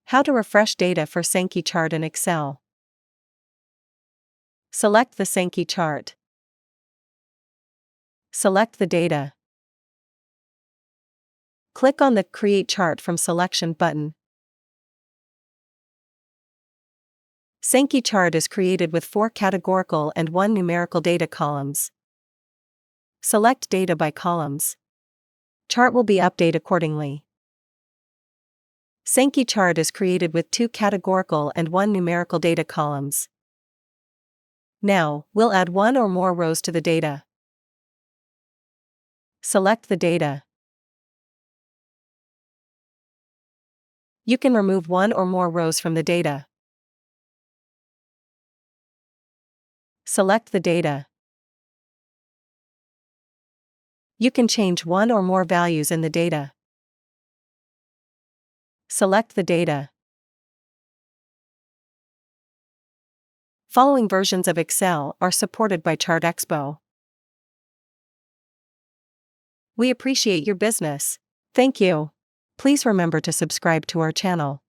How to refresh data for Sankey chart in Excel. Select the Sankey chart. Select the data. Click on the Create Chart from Selection button. Sankey chart is created with 4 categorical and 1 numerical data columns. Select data by columns. Chart will be updated accordingly. Sankey chart is created with 2 categorical and 1 numerical data columns. Now, we'll add 1 or more rows to the data. Select the data. You can remove 1 or more rows from the data. Select the data. You can change 1 or more values in the data. Select the data. Following versions of Excel are supported by ChartExpo. We appreciate your business. Thank you. Please remember to subscribe to our channel.